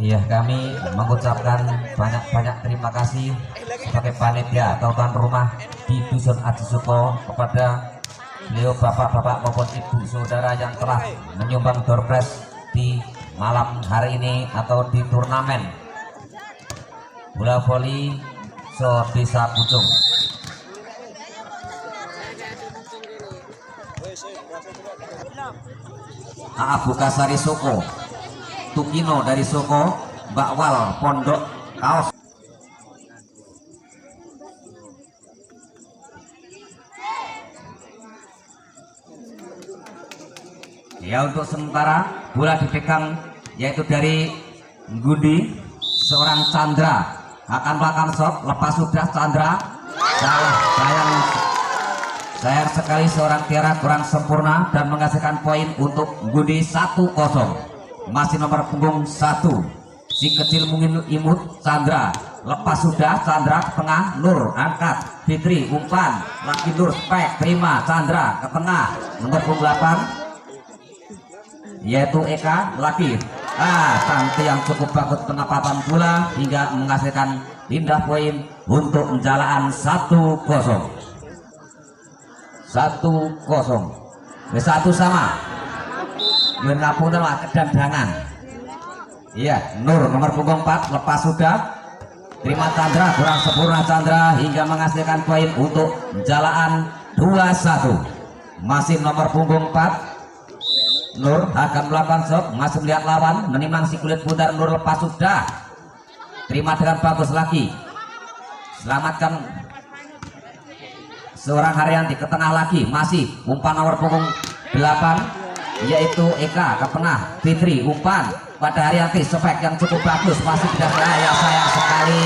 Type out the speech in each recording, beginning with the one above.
Iya, kami mengucapkan banyak-banyak terima kasih sebagai panitia atau tuan rumah di Dusun Adisuko kepada beliau bapak-bapak maupun ibu saudara yang telah menyumbang door prize di malam hari ini atau di turnamen bola voli so Desa Pucung. Abu Kasari Soko, Tukino dari Soko, Bakwal Pondok Kaos. Ya, untuk sementara bola dipegang yaitu dari Gundi, seorang Chandra akan melakukan shot. Lepas sudah Chandra, sayang sekali seorang Tiara kurang sempurna dan menghasilkan poin untuk Gundi 1-0. Masih nomor punggung 1 si kecil mungkin imut Chandra. Lepas sudah Chandra ke tengah, Nur angkat, Fitri umpan, Laki Nur spek terima, Chandra ke tengah nomor punggung 8 yaitu Eka Laki. Tanti yang cukup bagus penempatan bola hingga menghasilkan pindah poin untuk Jalaan 1-0. 1-0. Satu sama. Menapung telah kedandangan. Iya, Nur nomor punggung 4 lepas sudah. Terima Chandra, kurang sempurna Chandra hingga menghasilkan poin untuk Jalaan 2-1. Masih nomor punggung 4 Nur akan melakukan shot, masih melihat lawan, menimang si kulit pudar. Nur lepas sudah. Terima dengan bagus lagi. Selamatkan seorang Haryanti ke tengah lagi, masih umpan nomor punggung 8 yaitu Eka ke tengah, Fitri umpan pada Haryanti, spek yang cukup bagus, masih tidak sayang sekali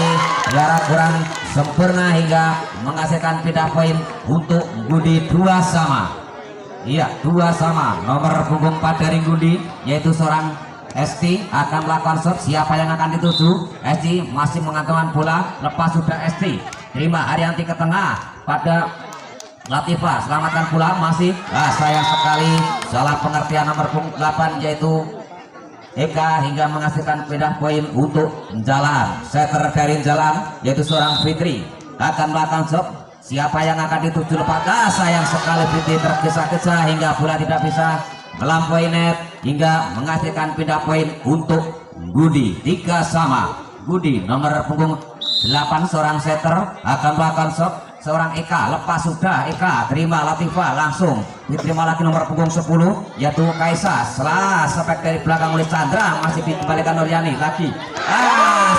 jarak kurang sempurna hingga menghasilkan pindah poin untuk Budi 2 sama. Iya, 2 sama. Nomor punggung 4 dari Gundi yaitu seorang ST akan melakukan shot. Siapa yang akan dituju? ST masih mengantongkan bola. Lepas sudah ST. Terima Haryanti ke tengah pada Latifah. Selamatkan bola masih. Sayang sekali salah pengertian nomor punggung 8 yaitu Eka hingga menghasilkan pindah poin untuk Jalan. Setter dari Jalan yaitu seorang Fitri akan melakukan shot. Siapa yang akan dituju lepas? Sayang sekali Fitri tergesa-gesa hingga bola tidak bisa melampaui net hingga menghasilkan pindah poin untuk Budi 3 sama. Budi nomor punggung 8 seorang setter akan melakukan shot. Seorang Eka lepas sudah, Eka terima Latifah langsung diterima lagi nomor punggung 10 yaitu Kaisa. Setelah sepek dari belakang oleh Chandra masih dikembalikan Nuryani lagi.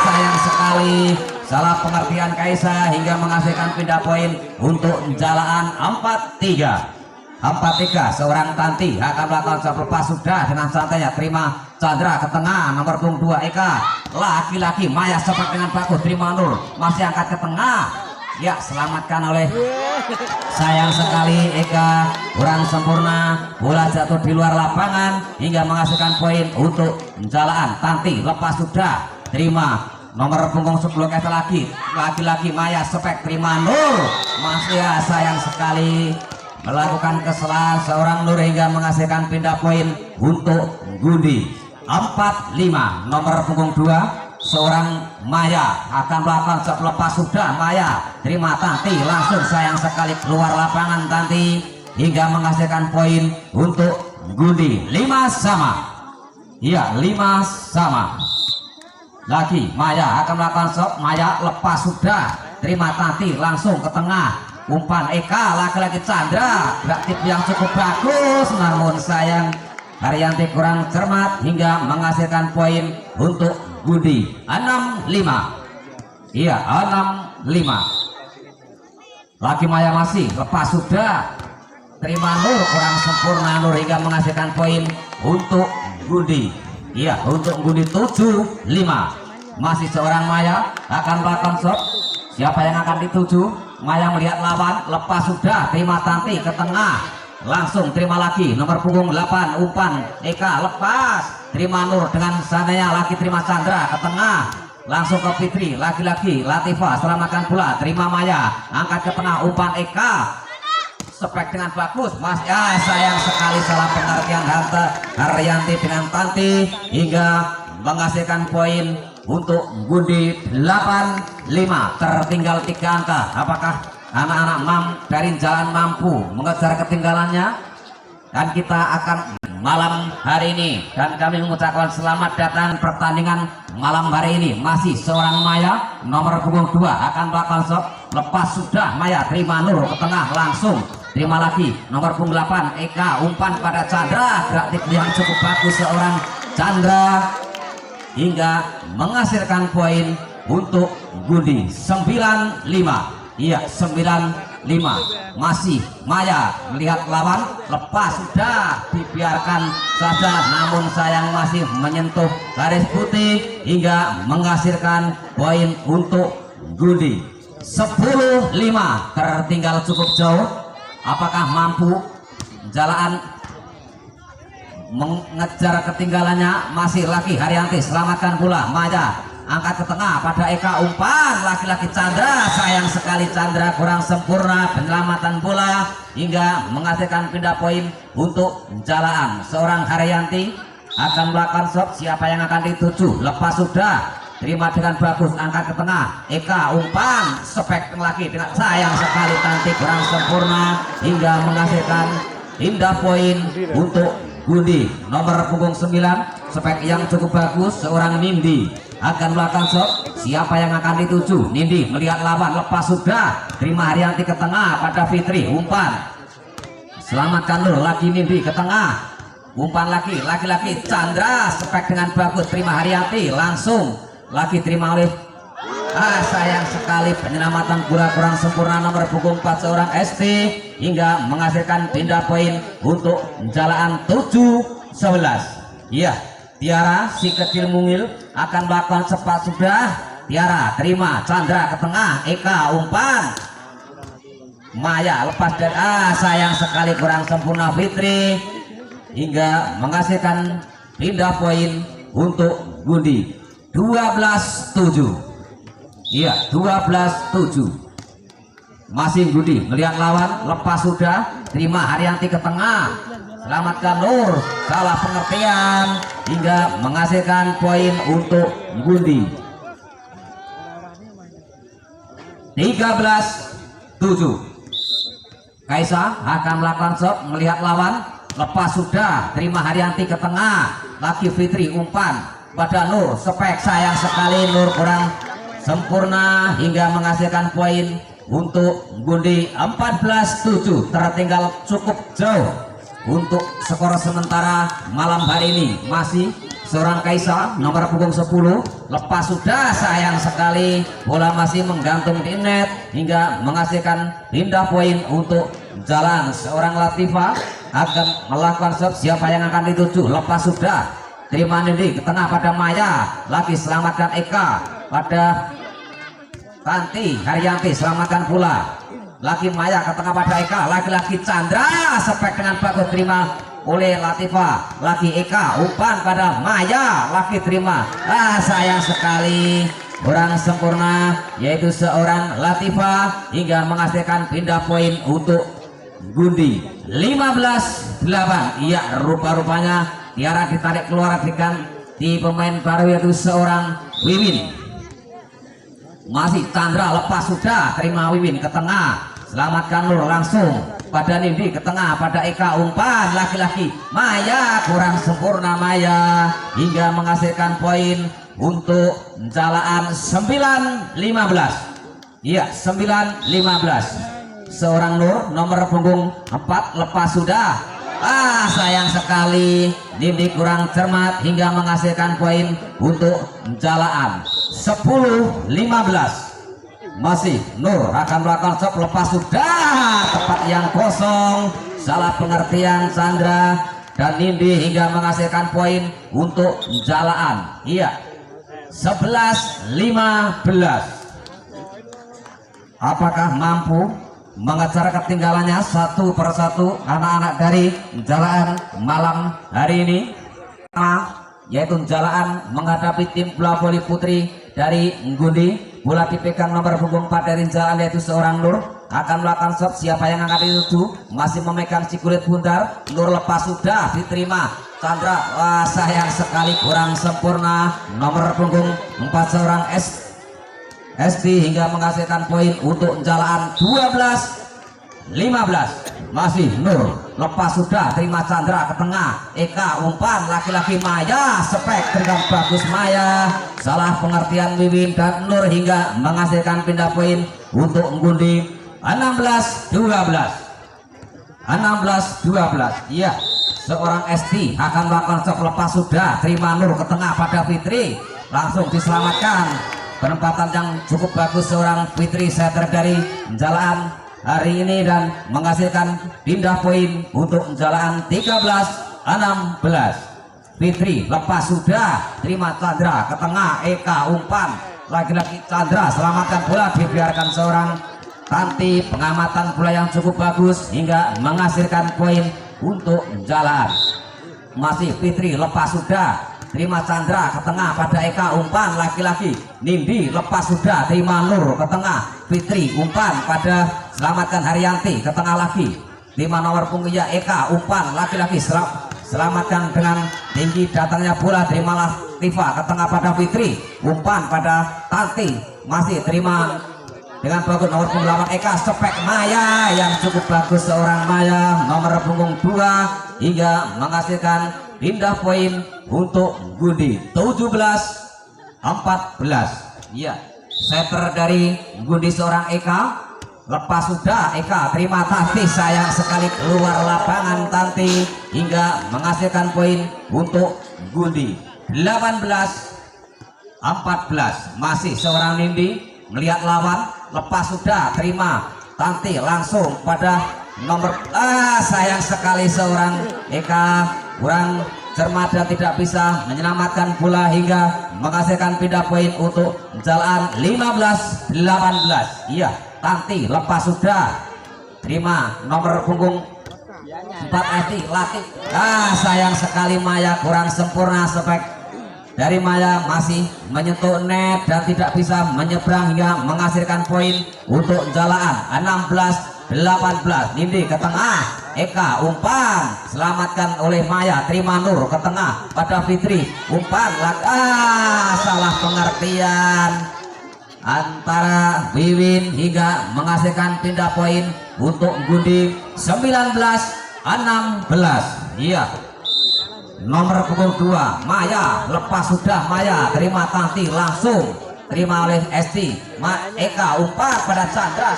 Sayang sekali salah pengertian Kaisa hingga menghasilkan pindah poin untuk Jalaan 4-3. 4-3 seorang Tanti akan melakukan shot. Lepas sudah dengan santainya terima Chandra ke tengah nomor punggung 2 Eka. Laki-laki Maya sepek dengan bagus, terima Nur masih angkat ke tengah. Ya, selamatkan oleh sayang sekali Eka kurang sempurna, bola jatuh di luar lapangan hingga menghasilkan poin untuk Jalaan. Tanti lepas sudah terima nomor punggung 10 Eka lagi Maya sepek terima Nur masih. Sayang sekali melakukan kesalahan seorang Nur hingga menghasilkan pindah poin untuk Gundi. 45 nomor punggung 2 seorang Maya akan melakukan shot lepas sudah. Maya terima Tanti, langsung sayang sekali keluar lapangan Tanti hingga menghasilkan poin untuk Gundi. 5 sama. Iya, 5 sama. Lagi Maya akan melakukan shot. Maya lepas sudah, terima Tanti, langsung ke tengah. Umpan Eka, laki-laki Chandra, gerak tip yang cukup bagus, namun sayang Haryanti kurang cermat hingga menghasilkan poin untuk Gundi. 65. Iya, 65. Lagi Maya masih lepas sudah, terima Nur, kurang sempurna Nur hingga menghasilkan poin untuk Gundi. Iya, untuk Gundi 75. Masih seorang Maya akan melakukan shot. Siapa yang akan dituju? Maya melihat lawan, lepas sudah, terima Tanti ke tengah, langsung terima lagi nomor punggung 8 umpan Eka, lepas terima Nur dengan sananya lagi, terima Chandra ke tengah, langsung ke Fitri, lagi-lagi Latifah selamatkan pula, terima Maya, angkat ke tengah umpan Eka, spek dengan bagus, Mas, ya sayang sekali salah pengertian Haryanti dengan Tanti hingga menghasilkan poin untuk Gundi 85. Tertinggal 3 angka. Apakah anak-anak dari jalan mampu mengejar ketinggalannya? Dan kita akan malam hari ini, dan kami mengucapkan selamat datang pertandingan malam hari ini. Masih seorang Maya nomor punggung 2 akan melakukan shot, lepas sudah Maya, terima Nur ke tengah, langsung terima lagi nomor punggung 8 Eka, umpan pada Chandra, gerak tip yang cukup bagus seorang Chandra hingga menghasilkan poin untuk Gundi. 95. Iya, 95. Masih Maya melihat lawan, lepas sudah, dibiarkan saja, namun sayang masih menyentuh garis putih hingga menghasilkan poin untuk Gundi. 10-5. Tertinggal cukup jauh. Apakah mampu jalan mengejar ketinggalannya? Masih lagi Haryanti, selamatkan pula Maya, angkat ke tengah pada Eka, umpan laki-laki Chandra, sayang sekali Chandra kurang sempurna penyelamatan bola hingga menghasilkan pindah poin untuk jalan. Seorang Haryanti akan melakukan shot. Siapa yang akan dituju? Lepas sudah, terima dengan bagus, angkat ke tengah Eka, umpan spek lagi dengan sayang sekali Tanti kurang sempurna hingga menghasilkan pindah poin untuk Gundi. Nomor punggung 9 spek yang cukup bagus, seorang Nindi akan melakukan shot. Siapa yang akan dituju? Nindi melihat lawan, lepas sudah, terima Haryanti ke tengah pada Fitri, umpan selamatkan Nur, lagi Nindi ke tengah, umpan lagi laki-laki Chandra, spek dengan bagus, terima Haryanti, langsung lagi terima oleh sayang sekali penyelamatan bola kurang sempurna nomor punggung 4 seorang ST hingga menghasilkan pindah poin untuk jalan 7-11. Iya, Tiara si kecil mungil akan melakukan cepat sudah. Tiara terima Chandra ke tengah, Eka, umpan Maya lepas dan sayang sekali kurang sempurna Fitri hingga menghasilkan pindah poin untuk Gundi. 12-7. Iya, 12-7. Masih Gundi melihat lawan, lepas sudah, terima Haryanti ke tengah, selamatkan Nur, salah pengertian hingga menghasilkan poin untuk Gundi. 13-7. Kaisa akan melakukan shot, melihat lawan, lepas sudah, terima Haryanti ke tengah, lagi Fitri, umpan pada Nur, spek sayang sekali Nur kurang sempurna hingga menghasilkan poin untuk Gundi. 14-7. Tertinggal cukup jauh untuk skor sementara malam hari ini. Masih seorang Kaisa nomor punggung 10, lepas sudah, sayang sekali bola masih menggantung di net hingga menghasilkan pindah poin untuk jalan. Seorang Latifah akan melakukan shot. Siapa yang akan dituju? Lepas sudah, terima Nindi ke tengah pada Maya, lagi selamatkan Eka pada Tanti, Haryanti selamatkan pula, lagi Maya ke tengah pada Eka, laki-laki Chandra, spek dengan bagus terima oleh Latifah, lagi Eka, umpan pada Maya, lagi terima, sayang sekali kurang sempurna yaitu seorang Latifah hingga menghasilkan pindah poin untuk Gundi. 15-8. Iya, rupa-rupanya Tiara ditarik keluar dengan di pemain baru yaitu seorang Wiwin. Masih Chandra, lepas sudah, terima Wiwin ke tengah, selamatkan Nur langsung pada Nindi ke tengah pada Eka, umpan laki-laki Maya, kurang sempurna Maya hingga menghasilkan poin untuk Jalaan 9-15. Iya, 9-15. Seorang Nur nomor punggung 4 lepas sudah. Sayang sekali, Nindi kurang cermat hingga menghasilkan poin untuk Jalaan 10-15. Masih Nur akan melakukan shot, lepas sudah, tepat yang kosong, salah pengertian Chandra dan Nindi hingga menghasilkan poin untuk Jalaan. Iya, 11-15. Apakah mampu mengejar ketinggalannya satu persatu anak-anak dari Jalaan malam hari ini? Yaitu Jalaan menghadapi tim bola voli putri dari Ngundi. Bola dipegang nomor punggung 4 dari Jalaan yaitu seorang Nur, akan melakukan shot. Siapa yang angkat itu? Masih memegang si kulit bundar. Nur lepas sudah, diterima Chandra. Sayang sekali, kurang sempurna nomor punggung 4 seorang SD hingga menghasilkan poin untuk Jalaan 12-15. Masih Nur lepas sudah, terima Chandra ke tengah, Eka umpan laki-laki Maya, spek dengan bagus Maya, salah pengertian Wiwin dan Nur hingga menghasilkan pindah poin untuk Ngundi 16-12. 16-12. Iya, seorang SD akan melakukan shot, lepas sudah, terima Nur ke tengah pada Fitri, langsung diselamatkan. Penempatan yang cukup bagus seorang Fitri setter dari Jalaan hari ini dan menghasilkan pindah poin untuk Jalaan 13-16. Fitri lepas sudah, terima Chandra ke tengah, Eka umpan laki-laki Chandra, selamatkan bola, dibiarkan seorang Tanti. Pengamatan bola yang cukup bagus hingga menghasilkan poin untuk Jalaan. Masih Fitri lepas sudah, terima Chandra ke tengah pada Eka umpan laki-laki Nindi, lepas sudah, terima Nur ke tengah, Fitri umpan pada selamatkan Haryanti ke tengah lagi, 5 nomor punggungnya Eka umpan laki-laki selamatkan dengan tinggi datangnya bola, terimalah Tifa ke tengah pada Fitri, umpan pada Tanti, masih terima dengan bagus nomor punggung 8 Eka, spek Maya yang cukup bagus seorang Maya nomor punggung 2 hingga menghasilkan pindah poin untuk Ngundi 17-14. Iya, setter dari Ngundi seorang Eka, lepas sudah, Eka terima Tanti, sayang sekali keluar lapangan Tanti hingga menghasilkan poin untuk Ngundi 18-14. Masih seorang Nindi melihat lawan, lepas sudah, terima Tanti langsung pada nomor sayang sekali seorang Eka kurang cermat dan tidak bisa menyelamatkan bola hingga menghasilkan pindah poin untuk Jalaan 15-18. Iya, Tanti lepas sudah, terima nomor punggung 4 Eti Lati. Sayang sekali Maya kurang sempurna, spek dari Maya masih menyentuh net dan tidak bisa menyeberang hingga menghasilkan poin untuk Jalaan 16-18. Nindi ke tengah, Eka umpan selamatkan oleh Maya, terima Nur ke tengah pada Fitri, umpan salah pengertian antara Wiwin hingga menghasilkan pindah poin untuk Ngundi 19-16. Iya, nomor punggung 2 Maya lepas sudah, Maya terima Tanti langsung terima oleh Esti. Eka umpan pada Chandra,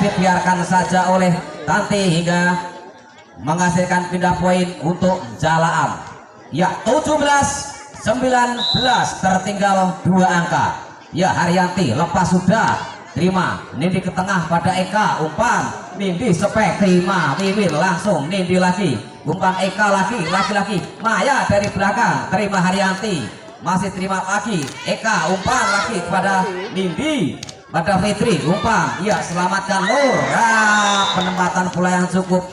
dibiarkan saja oleh Tanti hingga menghasilkan pindah poin untuk Jalaan. Ya, 17-19, tertinggal 2 angka. Ya, Haryanti lepas sudah, terima Nindi ke tengah pada Eka umpan Nindi, spek terima Wiwin langsung Nindi lagi, umpan Eka laki-laki Maya dari belakang, terima Haryanti, masih terima lagi Eka umpan lagi pada Nindi pada Fitri umpan, ya selamatkan Nur. Penempatan bola yang cukup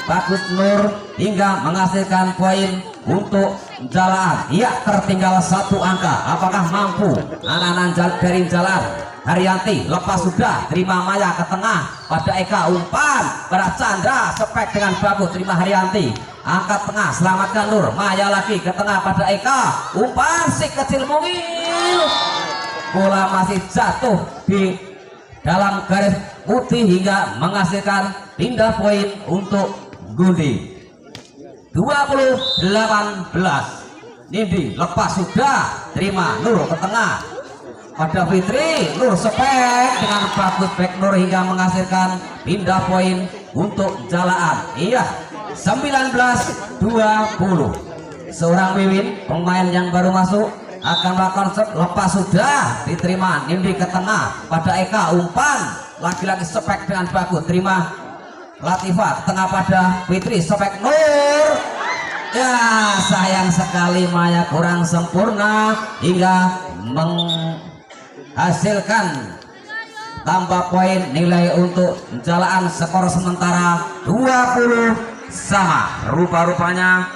bagus Nur hingga menghasilkan poin untuk Jalaan. Iya, tertinggal satu angka. Apakah mampu anak-anak dari Jalaan? Haryanti lepas sudah, terima Maya ke tengah pada Eka, umpan pada Chandra, spek dengan bagus, terima Haryanti, angkat tengah, selamatkan Nur. Maya lagi ke tengah pada Eka, umpan si kecil mungil, bola masih jatuh di dalam garis putih hingga menghasilkan pindah poin untuk Gundi. 20-18. Nindi lepas sudah, terima Nur ke tengah pada Fitri, Nur spek dengan bagus back Nur hingga menghasilkan pindah poin untuk Jalaan. Iya, 19-20. Seorang Wiwin pemain yang baru masuk akan melakukan lepas sudah, diterima Nindi ke tengah pada Eka, umpan lagi-lagi spek dengan bagus, terima Latifah ke tengah pada Fitri, spek Nur. Ya, sayang sekali Maya kurang sempurna hingga menghasilkan tambah poin nilai untuk Jalaan, skor sementara 20 sama. Rupa-rupanya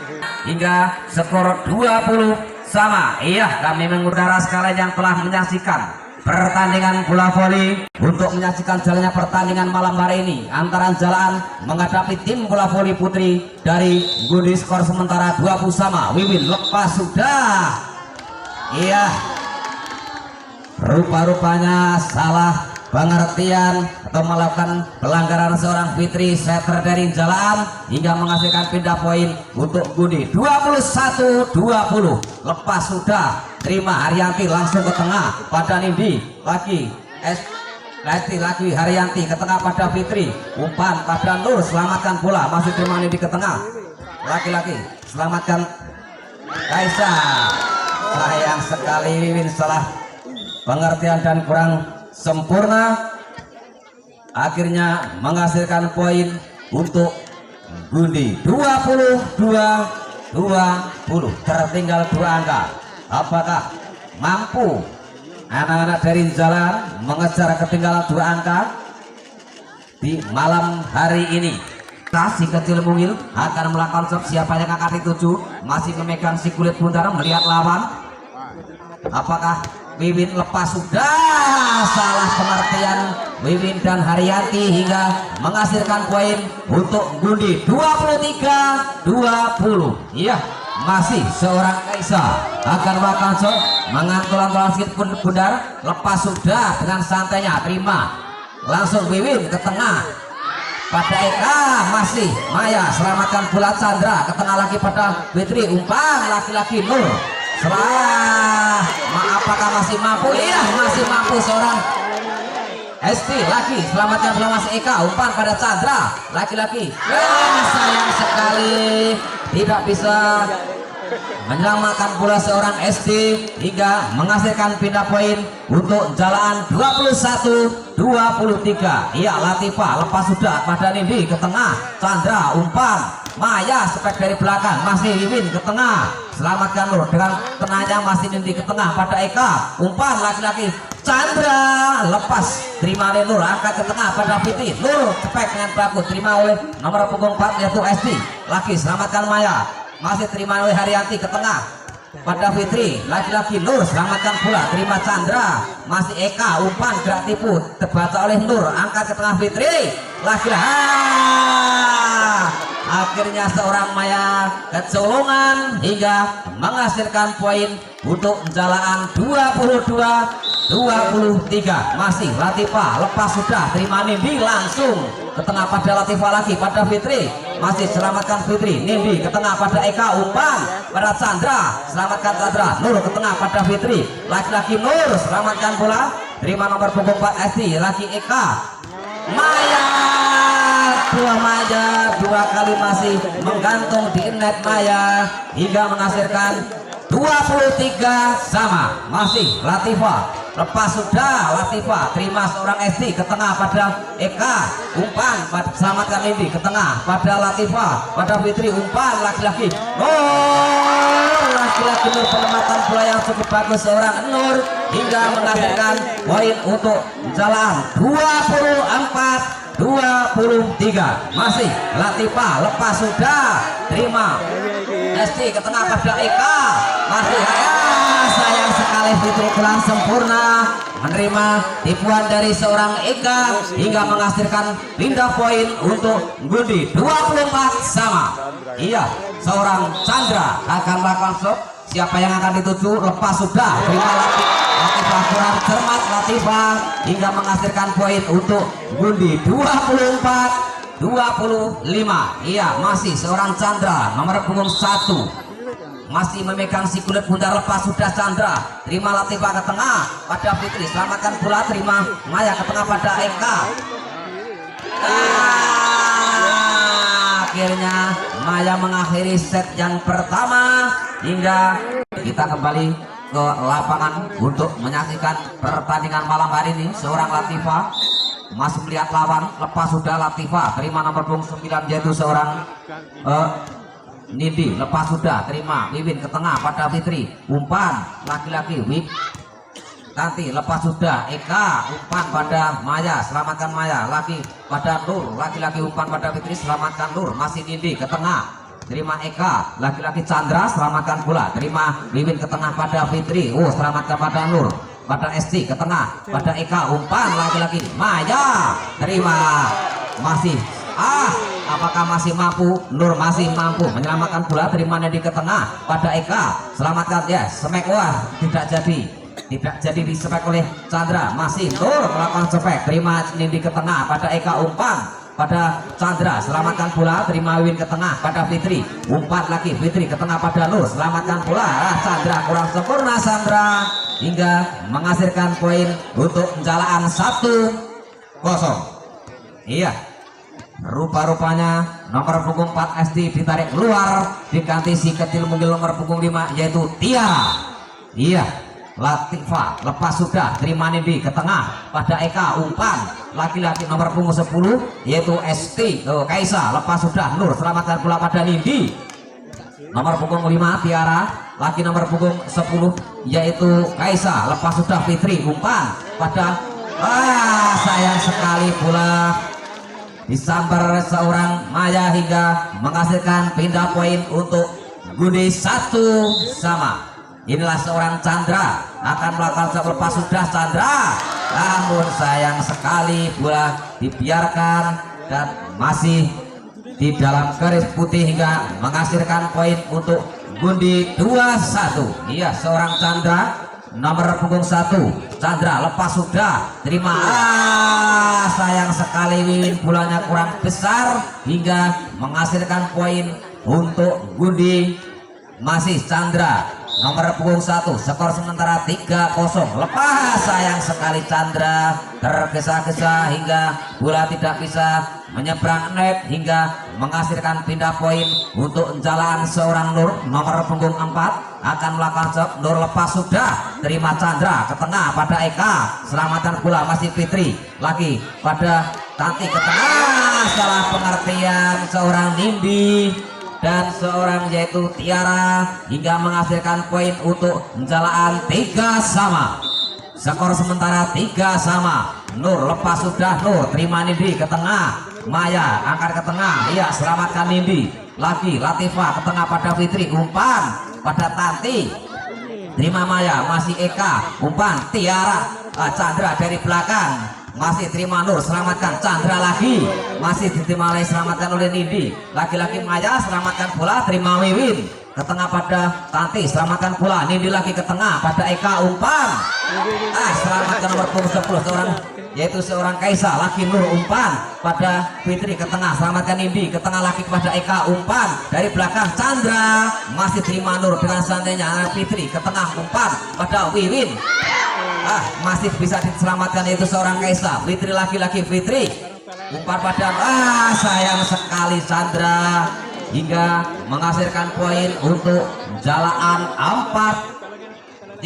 hingga skor 20 sama. Iya, kami mengudara sekalian yang telah menyaksikan pertandingan bola voli. Untuk menyaksikan jalannya pertandingan malam hari ini antara Jalaan menghadapi tim bola voli putri dari Gundi, skor sementara 20 sama. Wiwin lepas sudah. Iya, rupa-rupanya salah pengertian atau melakukan pelanggaran seorang Fitri setter dari Jalaan hingga menghasilkan pindah poin untuk Gundi. 21-20. Lepas sudah, terima Haryanti langsung ke tengah pada Nindi, lagi lagi Haryanti ke tengah pada Fitri, umpan pada Nur, selamatkan bola, masih terima Nindi ke tengah, laki-laki selamatkan Kaisa. Sayang sekali Wiwin salah pengertian dan kurang sempurna, akhirnya menghasilkan poin untuk Gundi. 22-20, tertinggal 2 angka. Apakah mampu anak-anak dari Jalaan mengejar ketinggalan 2 angka di malam hari ini? Si kecil mungil akan melakukan shot, siapa yang angkat 7, masih memegang si kulit buntar melihat lawan. Apakah Wiwin lepas sudah, salah pengertian Wiwin dan Haryanti hingga menghasilkan poin untuk Gundi. 23-20. Iya, masih seorang Kaisa akan melakukan shot, mengantul-antul sedikit bundar, lepas sudah dengan santainya, terima langsung Wiwin ke tengah pada Eka, masih Maya selamatkan bola Chandra ke tengah lagi pada Fitri, umpan laki-laki Nur. Apakah masih mampu? Iya, masih mampu seorang ST lagi selamatkan bola masih Eka, umpan pada Chandra laki-laki. Sayang sekali tidak bisa menyelamatkan bola seorang SD hingga menghasilkan pindah poin untuk Jalaan. 21-23. Iya, Latifah lepas sudah pada Nindi ke tengah, Chandra umpan, Maya spek dari belakang, masih Wiwin ke tengah, selamatkan Nur dengan tenanya, masih Nindi ke tengah pada Eka, umpan laki-laki Chandra lepas, terima oleh Nur, angkat ke tengah pada Fitri, Nur spek dengan bagus, terima oleh nomor punggung 4 yaitu SD lagi, selamatkan Maya, masih terima oleh Haryanti ke tengah pada Fitri, laki-laki Nur selamatkan bola, terima Chandra, masih Eka, umpan gerak tipu terbaca oleh Nur, angkat ke tengah Fitri laki-laki. Akhirnya seorang Maya kecolongan hingga menghasilkan poin untuk Jalaan. 22-23. Masih Latifah lepas sudah, terima Nindi langsung ke tengah pada Latifah lagi pada Fitri, masih selamatkan Fitri, Nindi ke tengah pada Eka, umpan pada Chandra, selamatkan Chandra, Nur ke tengah pada Fitri, laki-laki Nur selamatkan bola, terima nomor punggung 4 SD lagi Eka, Maya dua kali masih menggantung di net Maya hingga menghasilkan 23 sama. Masih Latifah lepas sudah, Latifah terima seorang SD ke tengah pada Eka, umpan selamatkan Indi ke tengah pada Latifah pada Fitri, umpan laki-laki Nur, laki-laki Nur penempatan bola yang cukup bagus seorang Nur hingga menghasilkan poin untuk Jalaan. 24 23 masih Latifah lepas sudah terima ST ke tengah pada Eka masih sayang sekali Fitri kurang sempurna menerima tipuan dari seorang Eka hingga menghasilkan pindah poin untuk Gundi 24 sama. Iya, seorang Chandra akan melakukan shot. Siapa yang akan dituju lepas sudah terima Latifah kurang cermat Latifah hingga menghasilkan poin untuk Gundi 24-25. Iya, masih seorang Chandra nomor punggung 1 masih memegang si kulit bundar lepas sudah Chandra terima Latifah ke tengah pada Fitri selamatkan bola terima Maya ke tengah pada Eka. Akhirnya Maya mengakhiri set yang pertama hingga kita kembali ke lapangan untuk menyaksikan pertandingan malam hari ini. Seorang Latifah masih melihat lawan lepas sudah Latifah terima nomor punggung 9 yaitu seorang Nindi lepas sudah terima Wiwin ke tengah pada Fitri umpan laki-laki Wik nanti lepas sudah Eka umpan pada Maya selamatkan Maya lagi pada Nur laki-laki umpan pada Fitri selamatkan Nur masih Nindi ke tengah terima Eka laki-laki Chandra selamatkan bola terima Wiwin ke tengah pada Fitri selamatkan pada Nur pada ST ke tengah pada Eka umpan laki-laki Maya terima masih apakah masih mampu Nur masih mampu menyelamatkan bola terima Nindi ke tengah pada Eka selamatkan ya smack tidak jadi disepek oleh Chandra masih Nur melakukan sepek terima Nindi ke tengah pada Eka umpan pada Chandra selamatkan bola terima Wiwin ke tengah pada Fitri umpan lagi Fitri ke tengah pada Nur selamatkan bola Chandra kurang sempurna Chandra hingga menghasilkan poin untuk Jalaan 1-0. Iya, rupa-rupanya nomor punggung 4 SD ditarik keluar diganti si kecil mungil nomor punggung 5 yaitu Tiara. Iya, Latifah lepas sudah terima Nindi ke tengah pada Eka umpan laki-laki nomor punggung 10 yaitu ST Kaisa lepas sudah Nur selamatkan bola pada Nindi nomor punggung 5 Tiara laki nomor punggung 10 yaitu Kaisa lepas sudah Fitri umpan pada sayang sekali bola disambar seorang Maya hingga menghasilkan pindah poin untuk Gundi 1 sama. Inilah seorang Chandra akan melakukan shot lepas sudah Chandra namun sayang sekali bola dibiarkan dan masih di dalam garis putih hingga menghasilkan poin untuk Gundi 2-1. Iya, seorang Chandra nomor punggung 1 Chandra lepas sudah terima sayang sekali Wiwin bolanya kurang besar hingga menghasilkan poin untuk Gundi masih Chandra nomor punggung 1 skor sementara 3-0 lepas sayang sekali Chandra tergesa-gesa hingga bola tidak bisa menyeberang net hingga menghasilkan pindah poin untuk Jalaan seorang Nur nomor punggung 4 akan melakukan shot Nur lepas sudah terima Chandra ke tengah pada Eka selamatkan bola masih Fitri lagi pada Tanti ke tengah salah pengertian seorang Nindi dan seorang yaitu Tiara hingga menghasilkan poin untuk Jalaan 3 sama. Skor sementara 3 sama. Nur lepas sudah Nur terima Nindi ke tengah Maya angkat ke tengah iya selamatkan Nindi lagi Latifah ke tengah pada Fitri umpan pada Tanti terima Maya masih Eka umpan Tiara Chandra dari belakang masih terima Nur selamatkan Chandra lagi masih diterima oleh selamatkan oleh Nindi laki-laki Maya selamatkan bola terima Wiwin ke tengah pada Tanti selamatkan bola Nindi lagi ke tengah pada Eka umpan selamatkan nomor punggung 10 seorang yaitu seorang Kaisa laki Nur umpan pada Fitri ke tengah selamatkan Nindi ke tengah lagi kepada Eka umpan dari belakang Chandra masih terima Nur dengan santainya Fitri ke tengah umpan pada Wiwin masih bisa diselamatkan yaitu seorang Kaisa Fitri laki-laki Fitri umpan pada sayang sekali Chandra hingga menghasilkan poin untuk Jalaan 4-3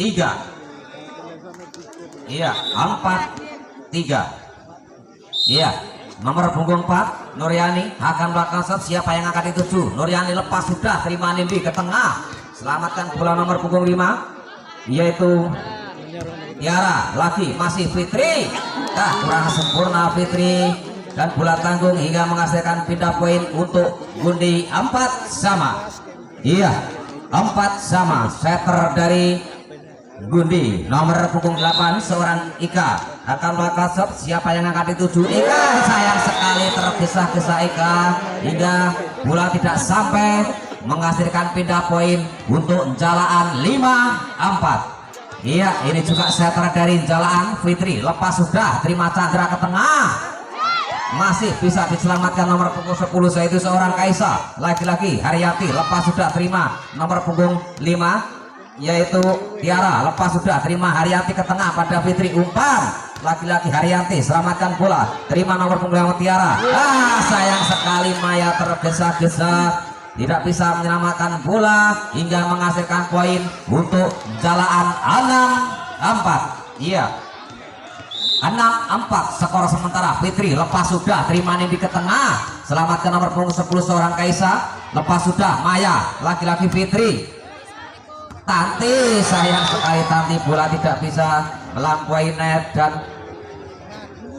iya 4-3 iya nomor punggung 4 Nuryani akan melakukan shot siapa yang akan dituju Nuryani lepas sudah terima Nindi ke tengah selamatkan bola nomor punggung 5 yaitu Tiara lagi masih Fitri kurang sempurna Fitri dan bola tanggung hingga menghasilkan pindah poin untuk Gundi 4 sama. Iya, 4 sama. Setter dari Gundi nomor punggung 8 seorang Ika akan melakukan shot. Siapa yang akan dituju? Ika, sayang sekali tergesa-gesa Ika hingga bola tidak sampai, menghasilkan pindah poin untuk Jalaan 5-4. Iya, ini juga setter dari Jalaan Fitri, lepas sudah, terima Chandra ke tengah, masih bisa diselamatkan nomor punggung 10 yaitu seorang Kaisa. Lagi-lagi Haryati, lepas sudah, terima nomor punggung 5 yaitu Tiara, lepas sudah, terima Haryati ke tengah pada Fitri, umpan lagi-lagi Haryati, selamatkan bola, terima nomor punggung Tiara. Sayang sekali Maya tergesa-gesa, tidak bisa menyelamatkan bola hingga menghasilkan poin untuk Jalaan 6-4. Iya, 6-4 skor sementara. Fitri lepas sudah, terima Nindi ke tengah, selamatkan nomor punggung 10 seorang Kaisa, lepas sudah Maya, lagi-lagi Fitri. Tanti, sayang sekali Tanti, bola tidak bisa melampaui net dan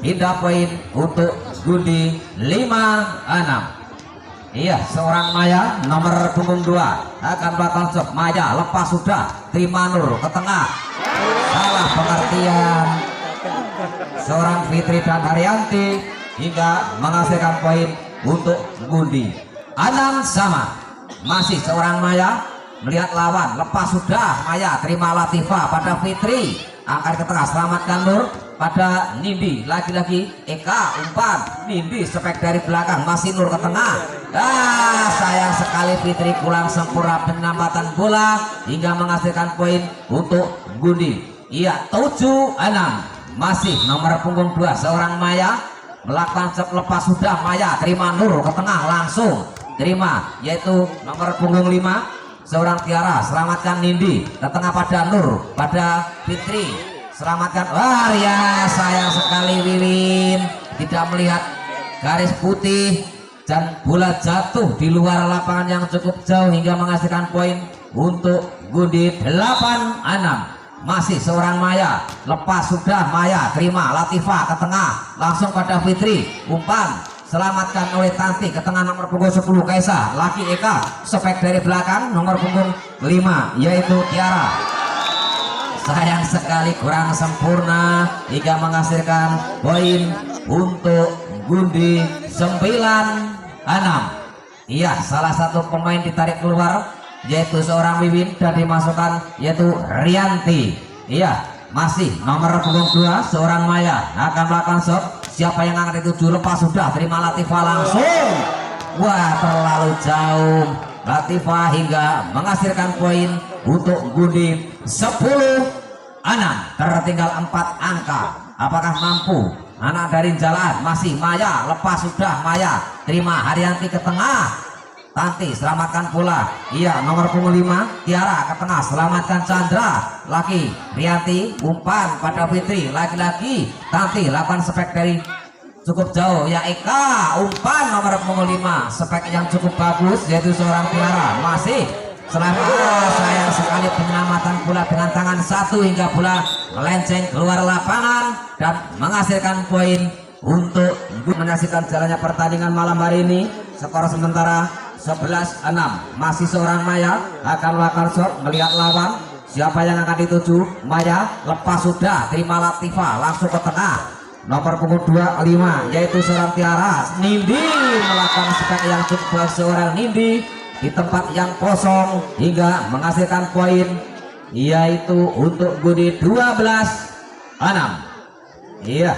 pindah poin untuk Gundi 5-6. Iya, seorang Maya nomor punggung 2 akan melakukan shot. Maya lepas sudah, terima Nur ke tengah, salah pengertian seorang Fitri dan Haryanti hingga menghasilkan poin untuk Gundi 6 sama. Masih seorang Maya melihat lawan, lepas sudah Maya, terima Latifah pada Fitri, angkat ke tengah, selamatkan Nur pada Nindi, lagi-lagi Eka, umpan Nindi sepek dari belakang, masih Nur ke tengah. Sayang sekali Fitri kurang sempurna penyelamatan bola hingga menghasilkan poin untuk Gundi. Iya, 7-6. Masih nomor punggung 2 seorang Maya melakukan shot, lepas sudah Maya, terima Nur ke tengah, langsung terima yaitu nomor punggung 5 seorang Tiara, selamatkan Nindi ke tengah pada Nur, pada Fitri, selamatkan. Ya, sayang sekali Wiwin tidak melihat garis putih dan bola jatuh di luar lapangan yang cukup jauh hingga menghasilkan poin untuk Gundi 8-6. Masih seorang Maya, lepas sudah Maya, terima Latifah ke tengah, langsung pada Fitri, umpan selamatkan oleh Tanti ke tengah nomor punggung 10 Kaisa, laki Eka sepek dari belakang nomor punggung 5 yaitu Tiara. Sayang sekali kurang sempurna hingga menghasilkan poin untuk Gundi 9-6. Iya, salah satu pemain ditarik keluar yaitu seorang Wiwin dan dimasukkan yaitu Rianti. Iya, masih nomor punggung 2 seorang Maya akan melakukan shot. Siapa yang akan dituju? Lepas sudah, terima Latifah langsung. Wah, terlalu jauh Latifah hingga menghasilkan poin untuk Gundi 10-6. Tertinggal 4 angka. Apakah mampu anak dari Jalaan? Masih Maya, lepas sudah Maya, terima Haryanti ke tengah, Tanti selamatkan bola. Iya, nomor punggung 5 Tiara ke tengah, selamatkan Chandra, laki Rianti, umpan pada Fitri, laki-laki Tanti lakukan spek dari cukup jauh ya Eka, umpan nomor punggung 5 spek yang cukup bagus yaitu seorang Tiara. Masih sayang sekali penyelamatan bola dengan tangan satu hingga bola melenceng keluar lapangan dan menghasilkan poin untuk menyaksikan jalannya pertandingan malam hari ini. Skor sementara 11-6. Masih seorang Maya akan melakukan shot, melihat lawan, siapa yang akan dituju? Maya lepas sudah, terima Latifah langsung ke tengah, nomor punggung 25 yaitu seorang Tiara. Nindi melakukan spek yang cukup seorang Nindi di tempat yang kosong hingga menghasilkan poin yaitu untuk Gundi 12-6. Iya,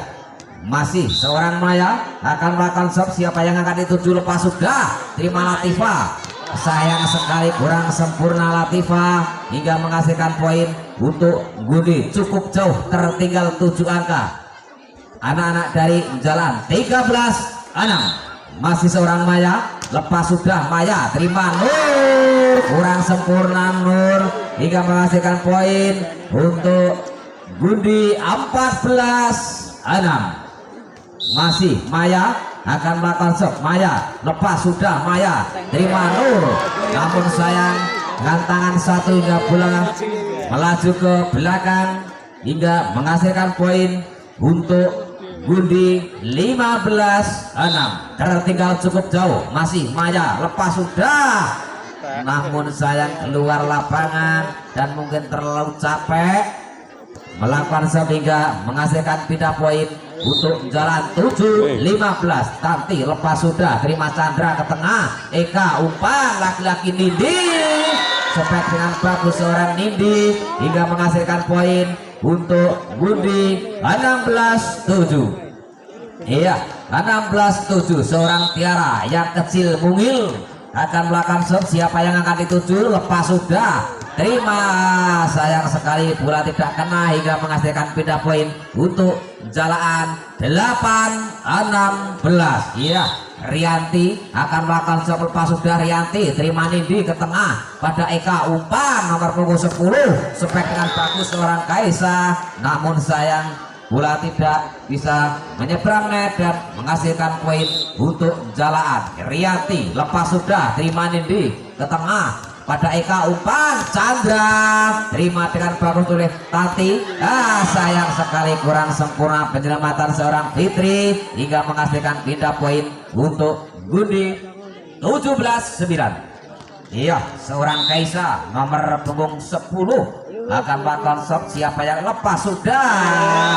masih seorang Maya akan melakukan shot, siapa yang akan dituju? Lepas sudah, terima Latifah. Sayang sekali kurang sempurna Latifah hingga menghasilkan poin untuk Gundi cukup jauh, tertinggal 7 angka. Anak-anak dari Jalan 13-6. Masih seorang Maya, lepas sudah Maya, terima Nur, kurang sempurna Nur hingga menghasilkan poin untuk Gundi 14-6. Masih Maya akan melakukan shot, Maya lepas sudah Maya, terima Nur, namun sayang dengan tangan satu hingga bola melaju ke belakang hingga menghasilkan poin untuk Gundi 15-6. Tertinggal cukup jauh, masih Maya, lepas sudah, namun sayang keluar lapangan dan mungkin terlalu capek melakukan sehingga menghasilkan pindah poin untuk jalan 7-15. Tanti lepas sudah, terima Chandra ke tengah, Eka umpan laki-laki Nindi, sepek dengan bagus seorang Nindi hingga menghasilkan poin untuk Gundi 16-7. Iya, 16-7. Seorang Tiara yang kecil mungil akan melakukan serve. Siapa yang akan dituju? Lepas sudah, terima, sayang sekali bola tidak kena hingga menghasilkan pindah poin untuk Jalaan 8-16. Iya, Rianti akan melakukan serve. Lepas sudah, Rianti terima Nindi ke tengah pada Eka umpan nomor punggung 10, spek dengan bagus seorang Kaisa, namun sayang bola tidak bisa menyeberang net dan menghasilkan poin untuk Jalaan. Rianti lepas sudah, terima Nindi ke tengah pada Eka umpan, Chandra terima dengan bagus oleh Tati. Sayang sekali kurang sempurna penyelamatan seorang Fitri hingga menghasilkan pindah poin untuk Gundi 17-9. Iya, seorang Kaisa nomor punggung 10 akan melakukan shot. Siapa yang lepas sudah,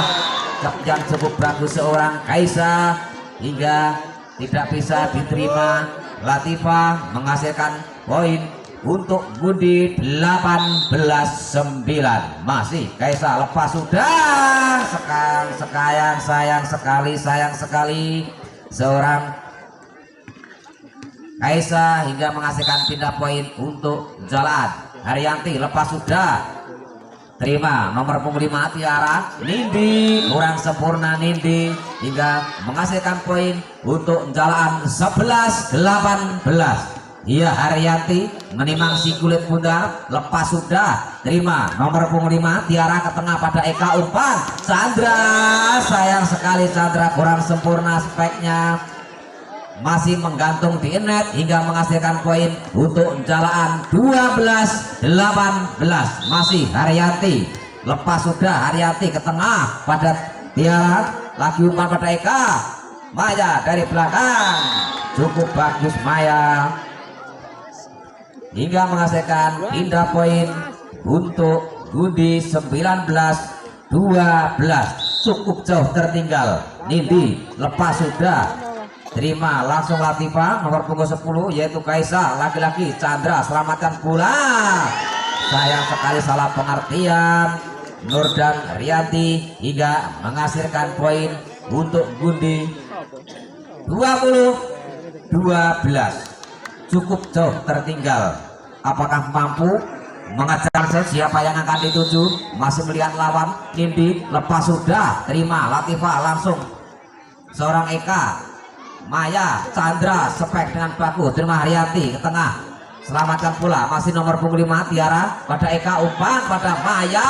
yang cukup bagus seorang Kaisa hingga tidak bisa diterima. Latifah menghasilkan poin untuk Gundi 18-9. Masih Kaisa lepas sudah, sayang sekali seorang Kaisa hingga menghasilkan pindah poin untuk Jalan. Haryanti lepas sudah, terima nomor punggung 5 Tiara. Nindi kurang sempurna Nindi hingga menghasilkan poin untuk Jalaan 11-18. Iya, Haryanti menimang si kulit bundar, lepas sudah, terima nomor punggung 5 Tiara ke tengah pada Eka umpan, Chandra, sayang sekali Chandra kurang sempurna speknya, masih menggantung di net hingga menghasilkan poin untuk Jalaan 12-18. Masih Haryanti lepas sudah, Haryanti ke tengah pada Tiara, lagi umpan pada Eka, Maya dari belakang, cukup bagus Maya hingga menghasilkan pindah poin untuk Gundi 19-12. Cukup jauh tertinggal Nindi lepas sudah, terima langsung Latifah nomor punggung 10 yaitu Kaisa, laki-laki Chandra selamatkan bola, sayang sekali salah pengertian Nur dan Rianti hingga menghasilkan poin untuk Gundi 20-12. Cukup jauh tertinggal. Apakah mampu mengejar siapa yang akan dituju? Masih melihat lawan. Nindi lepas sudah, terima Latifah langsung seorang Eka, Maya, Chandra spek dengan bagus, terima Haryanti ke tengah, selamatkan pula masih nomor punggung 5 Tiara pada Eka umpan pada Maya,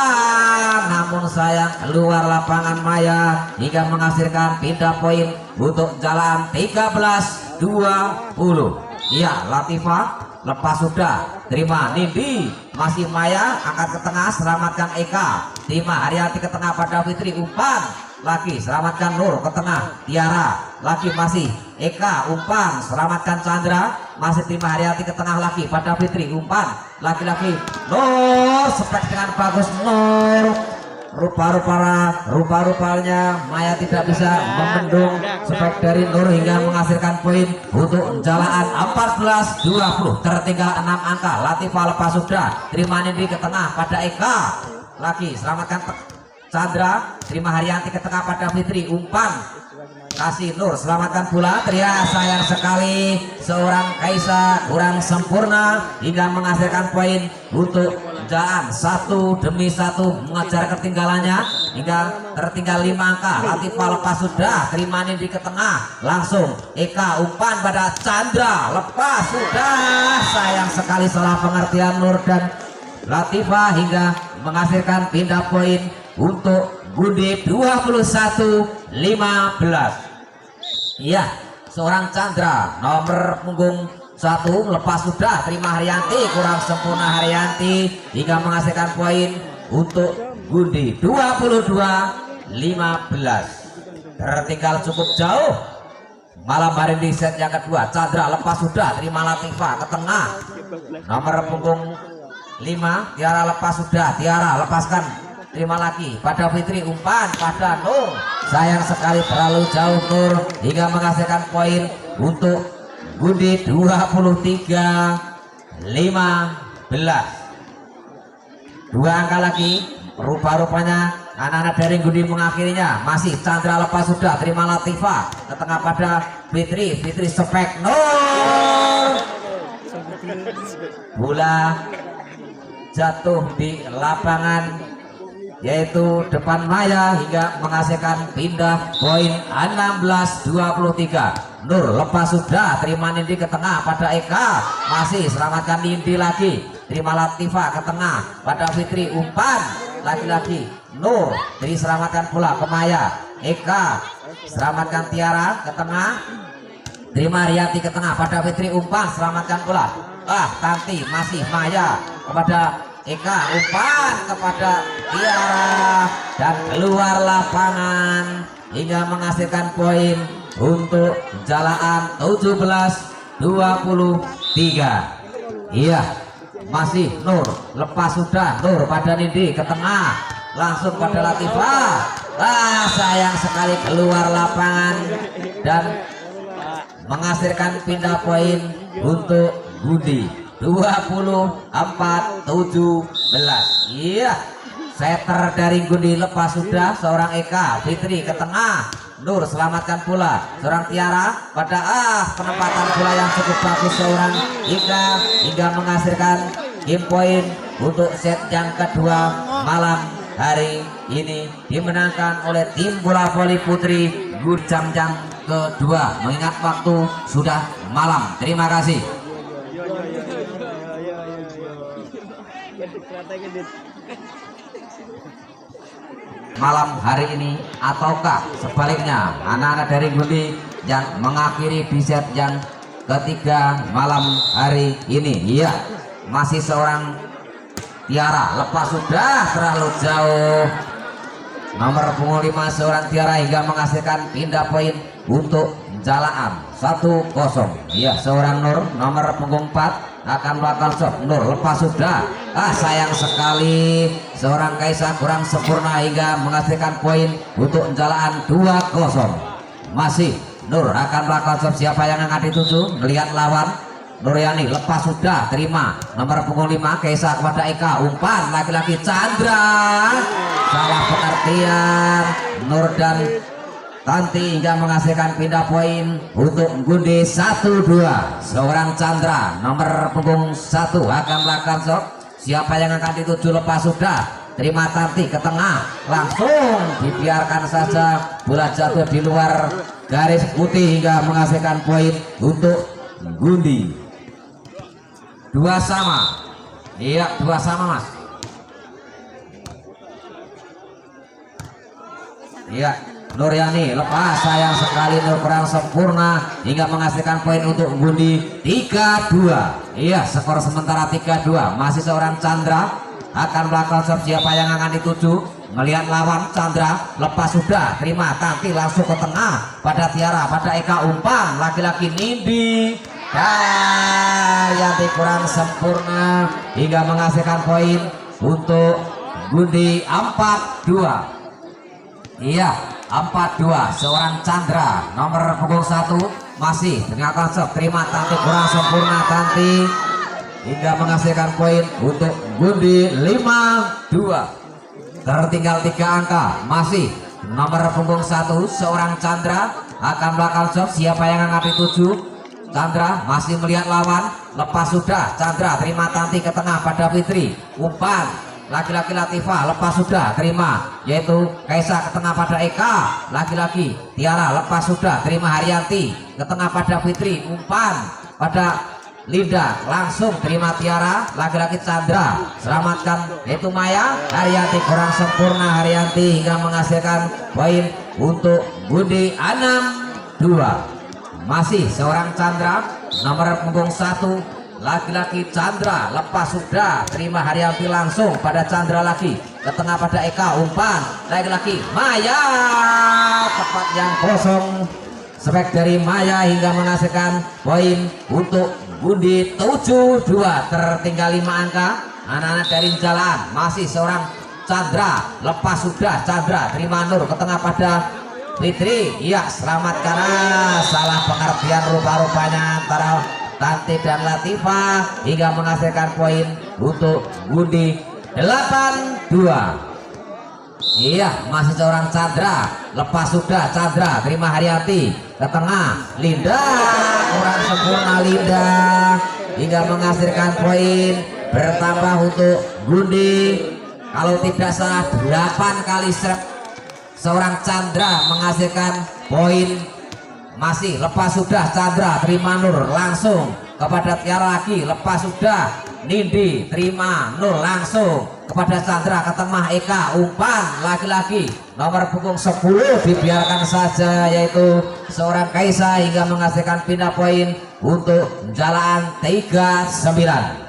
namun sayang keluar lapangan Maya hingga menghasilkan pindah poin untuk Jalan 13-20. Iya, Latifah lepas sudah, terima Nindi, masih Maya angkat ke tengah, selamatkan Eka, terima Haryanti ke tengah pada Fitri umpan lagi, selamatkan Nur ke tengah, Tiara lagi, masih Eka umpan, selamatkan Chandra, masih terima Haryanti ke tengah lagi pada Fitri umpan laki-laki Nur, spek dengan bagus Nur, rupa-rupanya Maya tidak bisa membendung spek dari Nur hingga menghasilkan poin untuk Jalaan 14-20. Tertinggal 6 angka. Latifah lepas sudah, terima Nindi ke tengah pada Eka lagi, selamatkan Chandra, terima Haryanti ke tengah pada Fitri umpan kasih Nur, selamatkan pula Tria, sayang sekali seorang Kaisa kurang sempurna hingga menghasilkan poin untuk Jalan 1 demi 1 mengejar ketinggalannya hingga tertinggal 5 angka. Latifah lepas sudah, terima Nindi ke tengah langsung Eka umpan pada Chandra, lepas sudah, sayang sekali salah pengertian Nur dan Latifah hingga menghasilkan pindah poin untuk Gundi 21-15. Iya, seorang Chandra nomor punggung 1 lepas sudah, terima Haryanti, kurang sempurna Haryanti hingga menghasilkan poin untuk Gundi 22-15. tertinggal cukup jauh. Malam hari di set yang kedua, Chandra lepas sudah, terima Latifah ke tengah. Nomor punggung 5, Tiara lepas sudah, Tiara lepaskan, terima lagi pada Fitri, umpan pada Nur. Sayang sekali terlalu jauh Nur hingga menghasilkan poin untuk Gundi 23-15. Dua angka lagi, rupa-rupanya anak-anak dari Gundi mengakhirinya. Masih Chandra lepas sudah, terima Latifah ke tengah pada Fitri, Fitri sepek Nur. Bola jatuh di lapangan yaitu depan Maya hingga menghasilkan pindah poin 16-23. Nur lepas sudah, terima Nindi ke tengah pada Eka, masih selamatkan Nindi lagi, terima Latifah ke tengah pada Fitri, umpan lagi-lagi Nur, diselamatkan pula ke Maya. Eka selamatkan Tiara ke tengah, terima Riyati ke tengah pada Fitri, umpan selamatkan pula Tanti, masih Maya kepada Eka, umpan kepada Tiara dan keluar lapangan hingga menghasilkan poin untuk Jalaan 17-23. Iya, masih Nur lepas sudah, Nur pada Nindi ke tengah, langsung pada Latifah. Sayang sekali keluar lapangan dan menghasilkan pindah poin untuk Budi 24-17. Iya, setter dari Gundi lepas sudah, seorang Eka, Fitri ke tengah, Nur selamatkan pula seorang Tiara pada penempatan bola yang cukup bagus seorang Ika hingga menghasilkan game point untuk set yang kedua malam hari ini dimenangkan oleh tim bola voli putri Gurjam jam kedua, mengingat waktu sudah malam. Terima kasih. Malam hari ini ataukah sebaliknya anak-anak dari Gundi yang mengakhiri di set yang ketiga malam hari ini? Iya, masih seorang Tiara lepas sudah, terlalu jauh. Nomor punggung 5 seorang Tiara hingga menghasilkan pindah poin untuk Jalaan 1-0. Iya, seorang Nur nomor punggung 4 akan melakukan shot. Nur lepas sudah, sayang sekali seorang Kaisa kurang sempurna hingga menghasilkan poin untuk Jalaan 2-0. Masih Nur akan melakukan shot, siapa yang akan dituju? Melihat lawan. Nuryani lepas sudah, terima nomor punggung 5 Kaisa kepada Eka, umpan lagi-lagi Chandra, salah pengertian Nur dan Tanti hingga menghasilkan pindah poin untuk Gundi 1-2. Seorang Chandra nomor punggung 1 akan melakukan shot, siapa yang akan dituju? Lepas sudah, terima Tanti ke tengah, langsung dibiarkan saja bola jatuh di luar garis putih hingga menghasilkan poin untuk Gundi. 2 sama. Iya, 2 sama Mas. Iya, Nuryani lepas, sayang sekali Nur kurang sempurna hingga menghasilkan poin untuk Gundi 3-2. Iya, skor sementara 3-2. Masih seorang Chandra akan melakukan serve, siapa yang akan dituju? Melihat lawan, Chandra lepas sudah, terima Tanti langsung ke tengah pada Tiara, pada Eka, umpan laki-laki Nindi yang kurang sempurna hingga menghasilkan poin untuk Gundi 4-2. Iya, 4-2. Seorang Chandra nomor punggung 1 masih dengan konsep, terima Tanti kurang sempurna Tanti hingga menghasilkan poin untuk Gundi 5-2. Tertinggal 3 angka. Masih nomor punggung 1 seorang Chandra akan melakukan shot, siapa yang akan dituju? Chandra masih melihat lawan, lepas sudah, Chandra terima Tanti ke tengah pada Fitri, umpan laki-laki Latifah lepas sudah, terima yaitu Kaisa ke tengah pada Eka, laki-laki Tiara lepas sudah, terima Haryanti ke tengah pada Fitri, umpan pada Linda, langsung terima Tiara, laki-laki Chandra selamatkan yaitu Maya. Haryanti kurang sempurna Haryanti hingga menghasilkan poin untuk Gundi 6-2. Masih seorang Chandra nomor punggung 1 laki-laki Chandra lepas sudah, terima Haryanti langsung pada Chandra lagi ke tengah pada Eka, umpan laki-laki Maya, tepat yang kosong, spek dari Maya hingga menghasilkan poin untuk Gundi 7-2, tertinggal 5 angka. Anak-anak dari jalan masih seorang Chandra lepas sudah, Chandra terima Nur ke tengah pada Fitri, iya selamatkan, salah pengertian rupa-rupanya antara Tanti dan Latifah hingga menghasilkan poin untuk Gundi 8-2. Iya masih seorang Chandra lepas sudah, Chandra terima Haryanti ke tengah, Linda kurang sempurna, Linda hingga menghasilkan poin bertambah untuk Gundi, kalau tidak salah 8 kali serve seorang Chandra menghasilkan poin. Masih lepas sudah, Chandra terima Nur langsung kepada Tiara lagi, lepas sudah Nindi terima Nur langsung kepada Chandra ke tengah Eka, umpan laki-laki nomor punggung 10 dibiarkan saja, yaitu seorang Kaisa hingga menghasilkan pindah poin untuk Jalaan 39,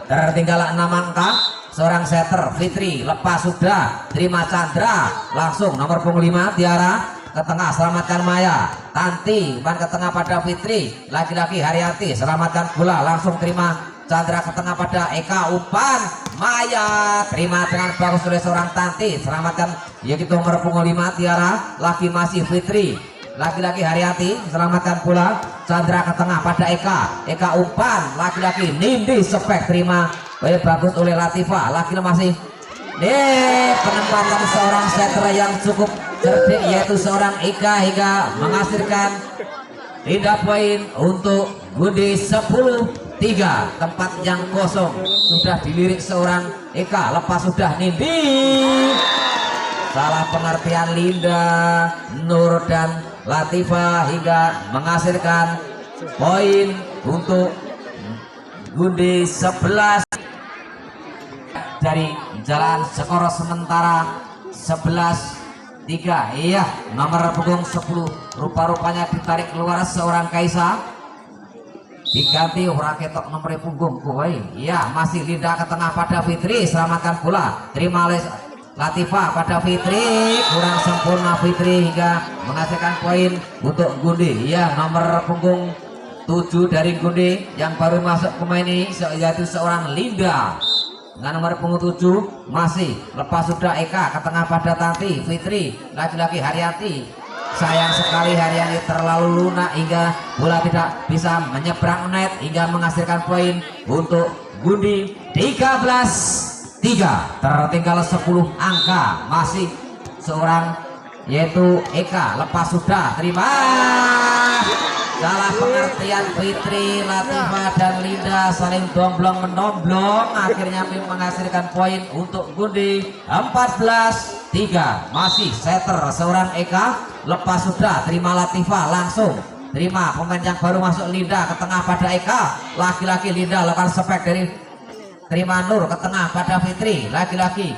tertinggal 6 angka. Seorang setter Fitri lepas sudah, terima Chandra langsung nomor punggung 5 Tiara ke tengah, selamatkan Maya, Tanti umpan ke tengah pada Fitri, laki-laki Haryanti selamatkan bola langsung terima Chandra ke tengah pada Eka, umpan Maya terima dengan bagus oleh seorang Tanti, selamatkan yaitu nomor punggung 5 Tiara, laki masih Fitri, laki-laki Haryanti selamatkan bola, Chandra ke tengah pada Eka, Eka umpan laki-laki Nindi, spek terima bagus oleh Latifah, laki masih penempatan seorang setter yang cukup cerdik, yaitu seorang Eka hingga menghasilkan pindah poin untuk Gundi 10-3, tempat yang kosong sudah dilirik seorang Eka, lepas sudah Nindi, salah pengertian Linda, Nur dan Latifah hingga menghasilkan poin untuk Gundi 11 dari jalan skor sementara 11-3. Iya nomor punggung 10 rupa-rupanya ditarik keluar seorang Kaisa, diganti orang ketok nomor punggung koi. Iya masih Linda ke tengah pada Fitri, selamatkan bola terima oleh Latifah pada Fitri, kurang sempurna Fitri hingga menghasilkan poin untuk Gundi. Iya nomor punggung 7 dari Gundi yang baru masuk pemain ini yaitu seorang Linda dengan nomor punggung 7. Masih lepas sudah Eka ke tengah pada Tanti, Fitri, laki-laki Haryanti, sayang sekali Haryanti terlalu lunak hingga bola tidak bisa menyeberang net hingga menghasilkan poin untuk Gundi 13-3, tertinggal 10 angka. Masih seorang yaitu Eka lepas sudah, terima, salah pengertian Fitri, Latifah dan Linda saling domblong menomblong, akhirnya menghasilkan poin untuk Gundi 14-3. Masih setter seorang Eka lepas sudah, terima Latifah langsung terima pemain yang baru masuk Linda ke tengah pada Eka, laki-laki Linda lakukan spek dari terima Nur ke tengah pada Fitri, laki-laki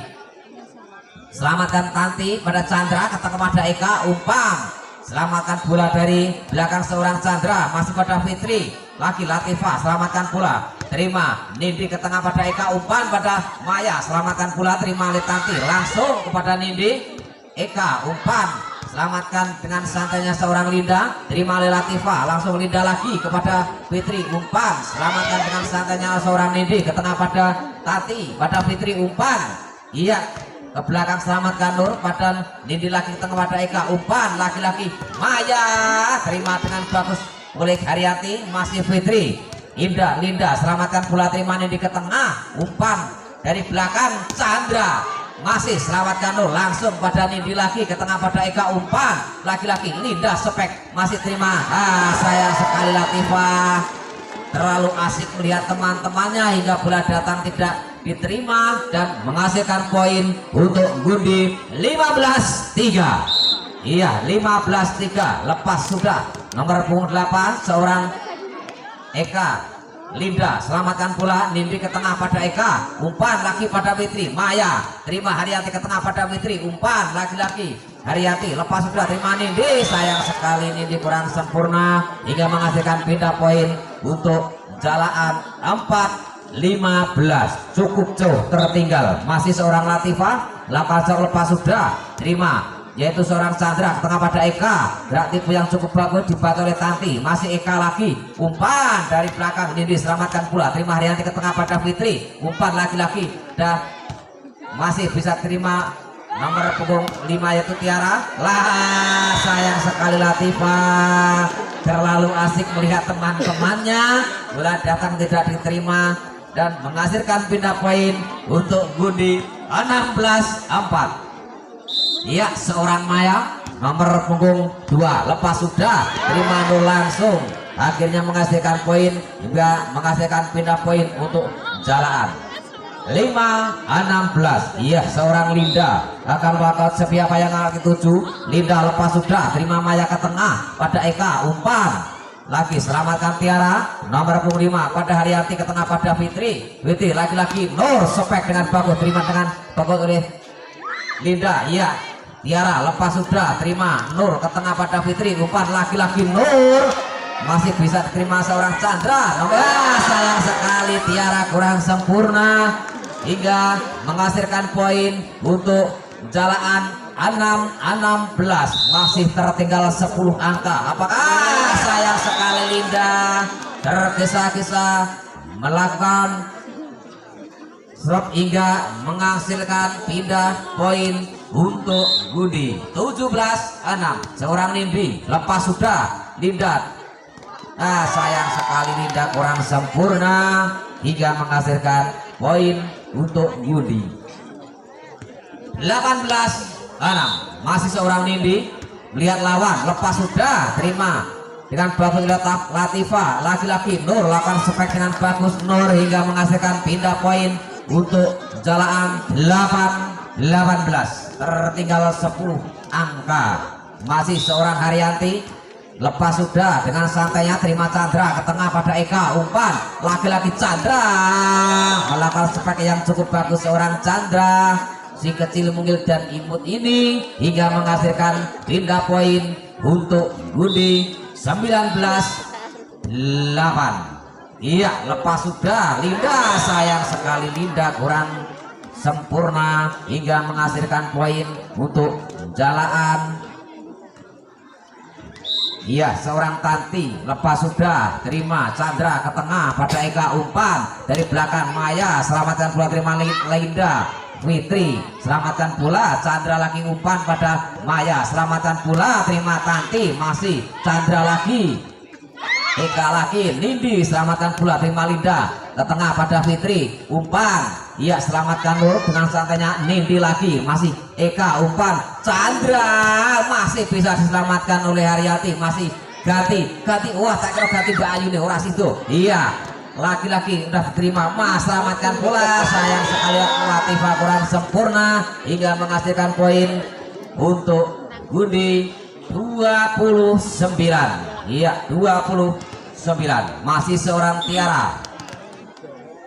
selamatkan Tanti pada Chandra ke tengah pada Eka, umpan selamatkan bola dari belakang seorang Chandra masih pada Fitri, laki Latifah selamatkan bola terima Nindi ke tengah pada Eka, umpan pada Maya selamatkan bola terima oleh Tanti langsung kepada Nindi, Eka umpan selamatkan dengan santainya seorang Linda terima oleh Latifah langsung Linda lagi kepada Fitri, umpan selamatkan dengan santainya seorang Nindi ke tengah pada Tanti pada Fitri, umpan iya ke belakang selamatkan Nur pada Nindi lagi ke tengah pada Eka, umpan laki-laki Maya terima dengan bagus oleh Haryanti, masih Fitri, Linda selamatkan bola terima Nindi ke tengah, umpan dari belakang Chandra masih selamatkan Nur langsung pada Nindi lagi ke tengah pada Eka, umpan laki-laki Linda spek masih terima, sayang sekali Latifah terlalu asik melihat teman-temannya hingga bola datang tidak diterima dan menghasilkan poin untuk Gundi 15-3. Iya 15-3, lepas sudah nomor punggung 8 seorang Eka, Linda selamatkan bola Nindi ke tengah pada Eka, umpan laki pada Fitri, Maya terima Haryanti ke tengah pada Fitri, umpan laki-laki Haryanti lepas sudah terima Nindi, sayang sekali Nindi kurang sempurna hingga menghasilkan pindah poin untuk Jalaan 4 cukup jauh tertinggal, masih seorang Latifah, langsung lepas sudah terima, yaitu seorang Chandra ke tengah pada Eka, gerak tipu yang cukup bagus dibantu oleh Tanti, masih Eka lagi, umpan dari belakang ini diselamatkan pula, terima Haryanti ke tengah pada Fitri, umpan lagi-lagi dan masih bisa terima nomor punggung 5 yaitu Tiara. Lah sayang sekali Latifah terlalu asik melihat teman-temannya, bola datang tidak diterima dan menghasilkan pindah poin untuk Gundi 16-4. Iya, seorang Maya nomor punggung 2 lepas sudah terima Nur langsung, akhirnya menghasilkan poin hingga menghasilkan pindah poin untuk Jalaan 5-16. Iya, seorang Linda akan walkout siapa yang akan dituju. Linda lepas sudah terima Maya ke tengah pada Eka, umpan lagi selamatkan Tiara nomor punggung 5 pada Haryanti ke tengah pada Fitri. Fitri lagi-lagi Nur spek dengan bagus, terima dengan bagus oleh Linda. Iya, Tiara lepas sudah terima Nur ke tengah pada Fitri, umpan lagi-lagi Nur masih bisa diterima seorang Chandra. Sayang sekali Tiara kurang sempurna hingga menghasilkan poin untuk Jalaan 6-16, masih tertinggal 10 angka. Apakah sayang sekali Linda tergesa-gesa melakukan serop hingga menghasilkan pindah poin untuk Gundi 17-6. Seorang Nindi lepas sudah Linda. Sayang sekali Linda kurang sempurna hingga menghasilkan poin untuk Gundi 18-6. Masih seorang Nindi melihat lawan lepas sudah terima dengan bagus Latifah, lagi-lagi Nur lakukan spek dengan bagus Nur hingga menghasilkan pindah poin untuk Jalaan 8-18, tertinggal 10 angka. Masih seorang Haryanti lepas sudah dengan santainya terima Chandra ke tengah pada Eka, umpan lagi-lagi Chandra melakukan spek yang cukup bagus seorang Chandra, si kecil mungil dan imut ini hingga menghasilkan pindah poin untuk Gundi 19-8. Iya, lepas sudah Linda, sayang sekali Linda kurang sempurna hingga menghasilkan poin untuk Jalaan. Iya, seorang Tanti lepas sudah terima Chandra ke tengah pada Eka, umpan dari belakang Maya selamatkan pula terima Linda. Fitri selamatkan pula Chandra lagi, umpan pada Maya selamatkan pula terima Tanti, masih Chandra lagi Eka lagi, Nindi selamatkan pula terima Linda ke tengah pada Fitri, umpan iya selamatkan Nur dengan santainya Nindi lagi, masih Eka, umpan Chandra masih bisa diselamatkan oleh Haryanti, masih ganti wah tak kira ganti Mbak Ayu nih orang situ. Iya, laki-laki udah diterima, mas selamatkan pula, sayang sekali Latifah kurang sempurna hingga menghasilkan poin untuk Gundi 29. Iya, 29. Masih seorang Tiara,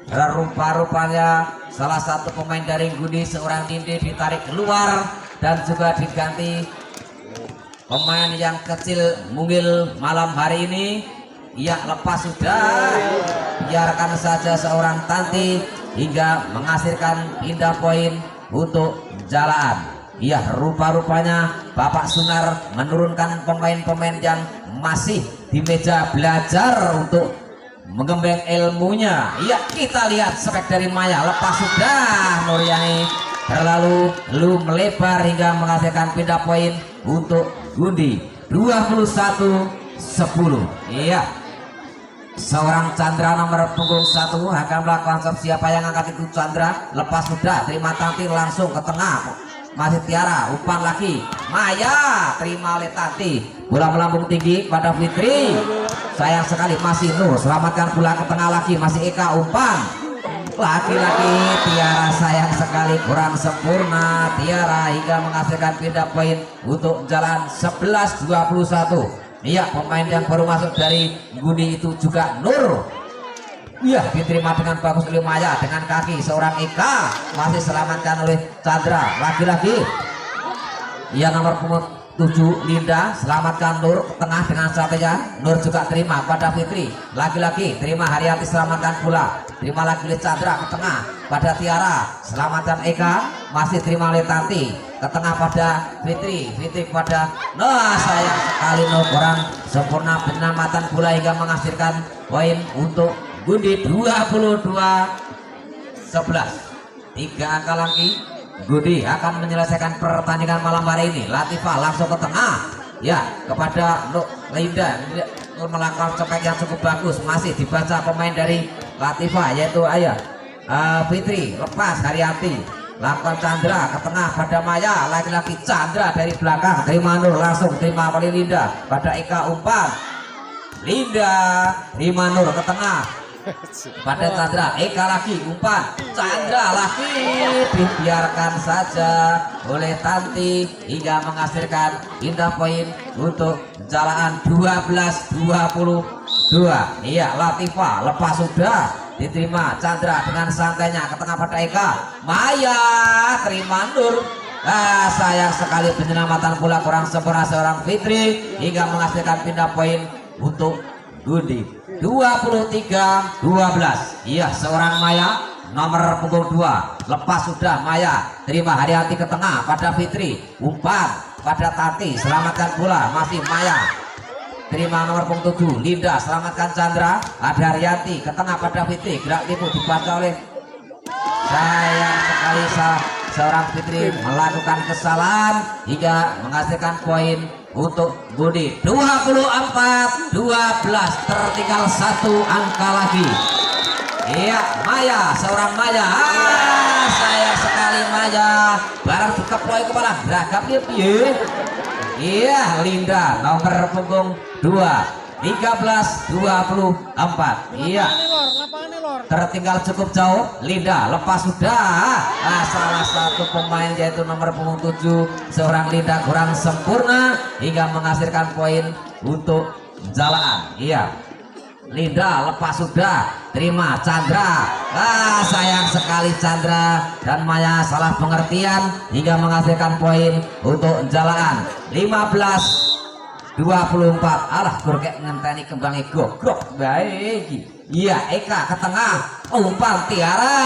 rupa-rupanya salah satu pemain dari Gundi seorang Nindi ditarik keluar dan juga diganti pemain yang kecil mungil malam hari ini. Iya, lepas sudah biarkan saja seorang Tanti hingga menghasilkan pindah poin untuk Jalaan. Iya, rupa-rupanya Bapak Sunar menurunkan pemain-pemain yang masih di meja belajar untuk mengembang ilmunya. Iya, kita lihat spek dari Maya lepas sudah Nuryani terlalu melebar hingga menghasilkan pindah poin untuk Gundi 21-10. Iya, seorang Chandra nomor punggung 1 akan melakukan siapa yang angkat itu Chandra lepas sudah terima Tanti langsung ke tengah, masih Tiara, umpan lagi Maya terima oleh Tanti, bola melambung tinggi pada Fitri, sayang sekali masih Nur selamatkan pula ke tengah lagi, masih Eka, umpan lagi-lagi Tiara, sayang sekali kurang sempurna Tiara hingga menghasilkan pindah poin untuk Jalan 11-21. Iya, pemain yang baru masuk dari Gundi itu juga Nur. Iya, diterima dengan bagus oleh Maya dengan kaki seorang Eka, masih selamatkan oleh Chandra lagi-lagi. Iya, nomor punggung 7 Linda, selamatkan Nur ke tengah dengan strategi. Nur juga terima pada Fitri, lagi-lagi terima Haryati, selamatkan pula, terima lagi oleh Chandra ke tengah pada Tiara, selamatkan Eka, masih terima oleh Tanti ke tengah pada Fitri, Fitri kepada nah sayang sekali Nur kurang sempurna penyelamatan bola hingga menghasilkan poin untuk Gundi 22-11. 3 angka lagi. Gundi akan menyelesaikan pertandingan malam hari ini. Latifah langsung ke tengah ya kepada Linda, melakukan cepet yang cukup bagus, masih dibaca pemain dari Latifah yaitu Fitri, lepas Haryati, lakukan Chandra ke tengah pada Maya, lagi-lagi Chandra dari belakang, terima Nur, langsung terima oleh Linda pada Eka, umpan Linda, terima Nur ke tengah pada Chandra, Eka lagi umpan Chandra lagi, dibiarkan saja oleh Tanti hingga menghasilkan indah poin untuk Jalaan 12-22. Iya, Latifah lepas sudah diterima Chandra dengan santainya ke tengah pada Eka, Maya terima Nur. Sayang sekali penyelamatan bola kurang sempurna seorang Fitri hingga menghasilkan pindah poin untuk Gundi 23-12. Iya, seorang Maya nomor punggung 2 lepas sudah Maya, terima Haryati ke tengah pada Fitri, umpan pada Tati, selamatkan bola masih Maya, terima nomor punggung 7 Linda, selamatkan Chandra, ada Haryati ke tengah pada Fitri, gerak tipu dibaca oleh sayang sekali seorang Fitri melakukan kesalahan hingga menghasilkan poin untuk Budi 24-12, tertinggal 1 angka lagi. Iya, Maya, seorang Maya, sayang sekali Maya, barang suka poin kepala beragam dia. Iya, Linda nomor punggung 2 13-24. Iya, tertinggal cukup jauh. Linda lepas sudah. Salah satu pemain yaitu nomor punggung 7 seorang Linda kurang sempurna hingga menghasilkan poin untuk Jalaan. Iya, Linda lepas sudah, terima Chandra. Sayang sekali Chandra dan Maya salah pengertian hingga menghasilkan poin untuk Jalaan 15-24. Alah kurkek ngenteni kembangnya gogrok baik. Iya, Eka ke tengah, umpan Tiara,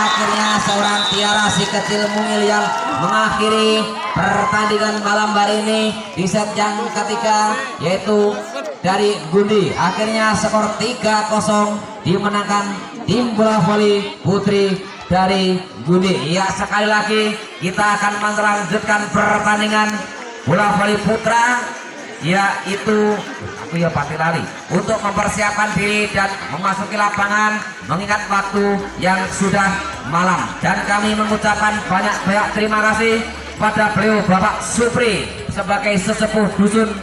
akhirnya seorang Tiara si kecil mungil yang mengakhiri pertandingan malam hari ini di set yang ketiga yaitu dari Gundi. Akhirnya skor 3-0 dimenangkan tim bola voli putri dari Gundi. Ya, sekali lagi kita akan melanjutkan pertandingan bola voli putra yaitu aku ya pasti lali untuk mempersiapkan diri dan memasuki lapangan mengingat waktu yang sudah malam, dan kami mengucapkan banyak terima kasih pada beliau Bapak Supri sebagai sesepuh dusun